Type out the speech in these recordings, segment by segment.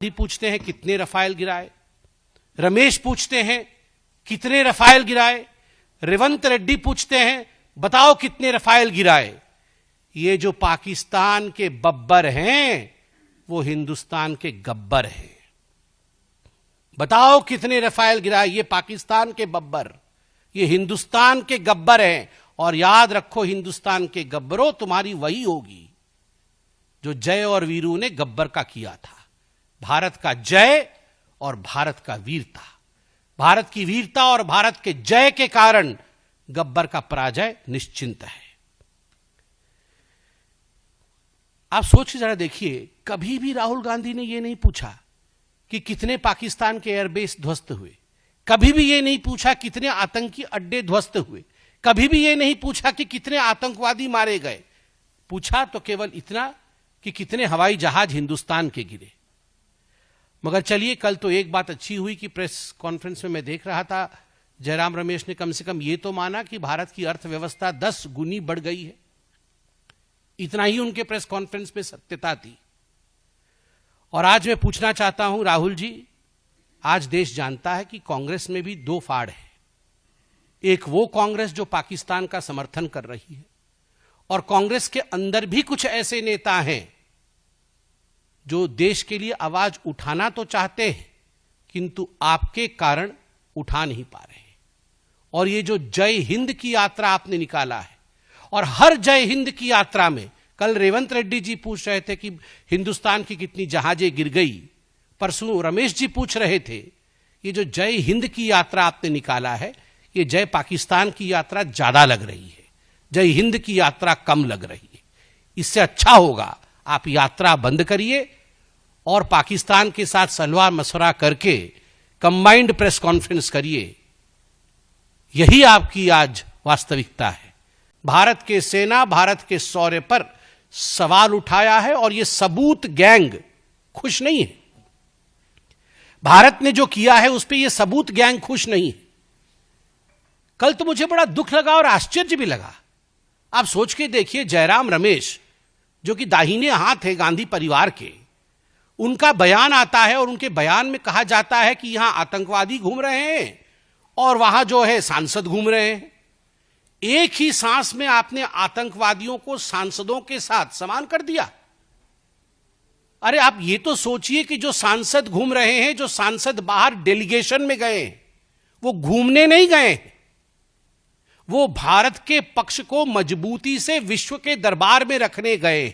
पूछते हैं कितने रफाल गिराए, रमेश पूछते हैं कितने रफाल गिराए, रेवंत रेड्डी पूछते हैं बताओ कितने रफाल गिराए। ये जो पाकिस्तान के बब्बर हैं वो हिंदुस्तान के गब्बर हैं। बताओ कितने रफाल गिराए, ये पाकिस्तान के बब्बर, ये हिंदुस्तान के गब्बर हैं। और याद रखो हिंदुस्तान के गब्बरों, तुम्हारी वही होगी जो जय और वीरू ने गब्बर का किया था। भारत का जय और भारत का वीरता, भारत की वीरता और भारत के जय के कारण गब्बर का पराजय निश्चिंत है। आप सोच जरा देखिए, कभी भी राहुल गांधी ने यह नहीं पूछा कि कितने पाकिस्तान के एयरबेस ध्वस्त हुए, कभी भी यह नहीं पूछा कितने आतंकी अड्डे ध्वस्त हुए, कभी भी यह नहीं पूछा कि कितने आतंकवादी मारे गए। पूछा तो केवल इतना कि कितने हवाई जहाज हिंदुस्तान के गिरे। मगर चलिए, कल तो एक बात अच्छी हुई कि प्रेस कॉन्फ्रेंस में मैं देख रहा था, जयराम रमेश ने कम से कम यह तो माना कि भारत की अर्थव्यवस्था 10 गुनी बढ़ गई है। इतना ही उनके प्रेस कॉन्फ्रेंस में सत्यता थी। और आज मैं पूछना चाहता हूं राहुल जी, आज देश जानता है कि कांग्रेस में भी दो फाड़ है। एक वो कांग्रेस जो पाकिस्तान का समर्थन कर रही है, और कांग्रेस के अंदर भी कुछ ऐसे नेता हैं जो देश के लिए आवाज उठाना तो चाहते हैं किंतु आपके कारण उठा नहीं पा रहे। और ये जो जय हिंद की यात्रा आपने निकाला है, और हर जय हिंद की यात्रा में, कल रेवंत रेड्डी जी पूछ रहे थे कि हिंदुस्तान की कितनी जहाजें गिर गई, परसों रमेश जी पूछ रहे थे, ये जो जय हिंद की यात्रा आपने निकाला है, ये जय पाकिस्तान की यात्रा ज्यादा लग रही है, जय हिंद की यात्रा कम लग रही है। इससे अच्छा होगा आप यात्रा बंद करिए और पाकिस्तान के साथ सलाह मशवरा करके कंबाइंड प्रेस कॉन्फ्रेंस करिए। यही आपकी आज वास्तविकता है। भारत के सेना भारत के शौर्य पर सवाल उठाया है और यह सबूत गैंग खुश नहीं है। भारत ने जो किया है उस पर यह सबूत गैंग खुश नहीं है। कल तो मुझे बड़ा दुख लगा और आश्चर्य भी लगा। आप सोच के देखिए, जयराम रमेश जो कि दाहिने हाथ है गांधी परिवार के, उनका बयान आता है और उनके बयान में कहा जाता है कि यहां आतंकवादी घूम रहे हैं और वहां जो है सांसद घूम रहे हैं। एक ही सांस में आपने आतंकवादियों को सांसदों के साथ समान कर दिया। अरे आप ये तो सोचिए कि जो सांसद घूम रहे हैं, जो सांसद बाहर डेलीगेशन में गए, वो घूमने नहीं गए, वो भारत के पक्ष को मजबूती से विश्व के दरबार में रखने गए।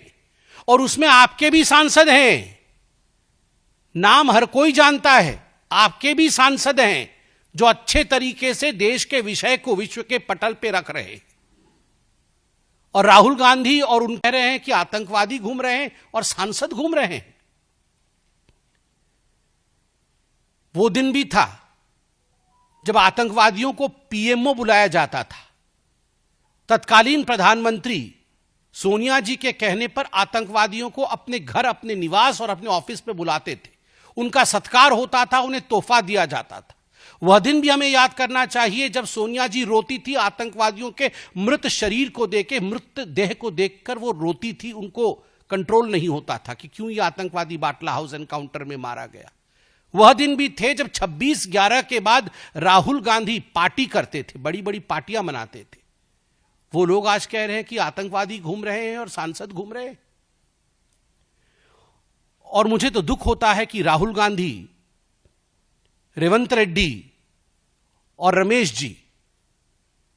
और उसमें आपके भी सांसद हैं, नाम हर कोई जानता है, आपके भी सांसद हैं जो अच्छे तरीके से देश के विषय को विश्व के पटल पे रख रहे हैं। और राहुल गांधी और उन कह रहे हैं कि आतंकवादी घूम रहे हैं और सांसद घूम रहे हैं। वो दिन भी था जब आतंकवादियों को पीएमओ बुलाया जाता था। तत्कालीन प्रधानमंत्री सोनिया जी के कहने पर आतंकवादियों को अपने घर, अपने निवास और अपने ऑफिस पे बुलाते थे। उनका सत्कार होता था, उन्हें तोहफा दिया जाता था। वह दिन भी हमें याद करना चाहिए जब सोनिया जी रोती थी आतंकवादियों के मृत शरीर को देख, मृत देह को देखकर वो रोती थी। उनको कंट्रोल नहीं होता था कि क्यों ये आतंकवादी बाटला हाउस एनकाउंटर में मारा गया। वह दिन भी थे जब 26/11 के बाद राहुल गांधी पार्टी करते थे, बड़ी बड़ी पार्टियां मनाते थे। वो लोग आज कह रहे हैं कि आतंकवादी घूम रहे हैं और सांसद घूम रहे हैं। और मुझे तो दुख होता है कि राहुल गांधी, रेवंत रेड्डी और रमेश जी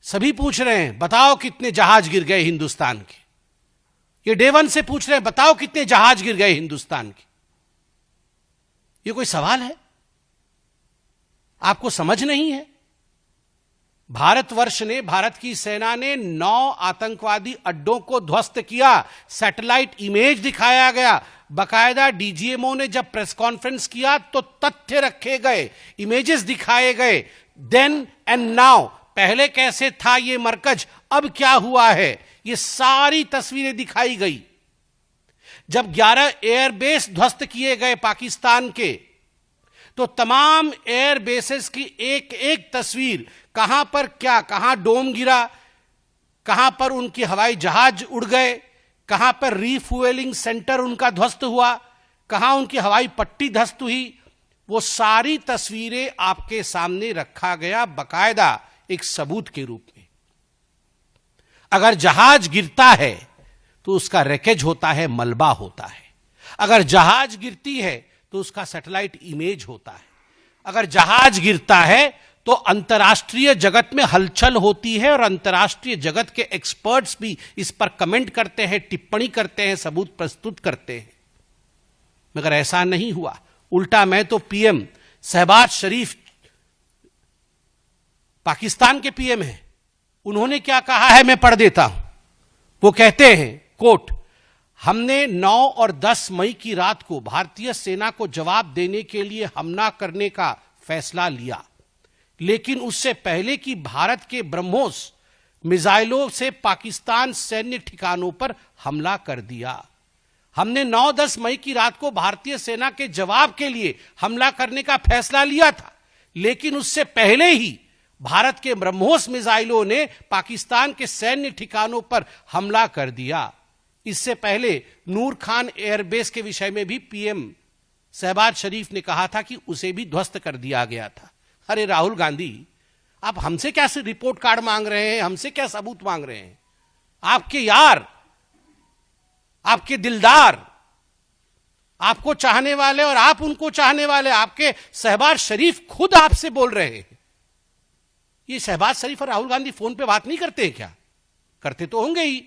सभी पूछ रहे हैं बताओ कितने जहाज गिर गए हिंदुस्तान के। ये डे वन से पूछ रहे हैं बताओ कितने जहाज गिर गए हिंदुस्तान के। ये कोई सवाल है? आपको समझ नहीं है? भारतवर्ष ने, भारत की सेना ने 9 आतंकवादी अड्डों को ध्वस्त किया। सैटेलाइट इमेज दिखाया गया। बकायदा डीजीएमओ ने जब प्रेस कॉन्फ्रेंस किया तो तथ्य रखे गए, इमेजेस दिखाए गए। देन एंड नाउ, पहले कैसे था ये मरकज, अब क्या हुआ है, ये सारी तस्वीरें दिखाई गई। जब 11 एयरबेस ध्वस्त किए गए पाकिस्तान के, तो तमाम एयर बेसेस की एक एक तस्वीर, कहां पर क्या, कहां डोम गिरा, कहां पर उनके हवाई जहाज उड़ गए, कहां पर रीफ्यूएलिंग सेंटर उनका ध्वस्त हुआ, कहां उनकी हवाई पट्टी ध्वस्त हुई, वो सारी तस्वीरें आपके सामने रखा गया बकायदा एक सबूत के रूप में। अगर जहाज गिरता है तो उसका रैकेज होता है, मलबा होता है। अगर जहाज गिरती है तो उसका सैटेलाइट इमेज होता है। अगर जहाज गिरता है तो अंतर्राष्ट्रीय जगत में हलचल होती है और अंतर्राष्ट्रीय जगत के एक्सपर्ट्स भी इस पर कमेंट करते हैं, टिप्पणी करते हैं, सबूत प्रस्तुत करते हैं। मगर ऐसा नहीं हुआ। उल्टा मैं तो पीएम शहबाज शरीफ पाकिस्तान के पीएम हैं, उन्होंने क्या कहा है मैं पढ़ देता हूं। वो कहते हैं, कोट, हमने 9 और 10 मई की रात को भारतीय सेना को जवाब देने के लिए हमला करने का फैसला लिया, लेकिन उससे पहले कि भारत के ब्रह्मोस मिसाइलों से पाकिस्तान सैन्य ठिकानों पर हमला कर दिया। हमने 9-10 मई की रात को भारतीय सेना के जवाब के लिए हमला करने का फैसला लिया था, लेकिन उससे पहले ही भारत के ब्रह्मोस मिसाइलों ने पाकिस्तान के सैन्य ठिकानों पर हमला कर दिया। इससे पहले नूर खान एयरबेस के विषय में भी पीएम शहबाज शरीफ ने कहा था कि उसे भी ध्वस्त कर दिया गया था। अरे राहुल गांधी, आप हमसे क्या रिपोर्ट कार्ड मांग रहे हैं, हमसे क्या सबूत मांग रहे हैं? आपके यार, आपके दिलदार, आपको चाहने वाले और आप उनको चाहने वाले, आपके शहबाज शरीफ खुद आपसे बोल रहे हैं। ये शहबाज शरीफ और राहुल गांधी फोन पे बात नहीं करते हैं क्या? करते तो होंगे ही।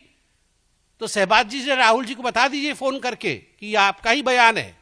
तो शहबाज जी से राहुल जी को बता दीजिए फोन करके कि ये आपका ही बयान है।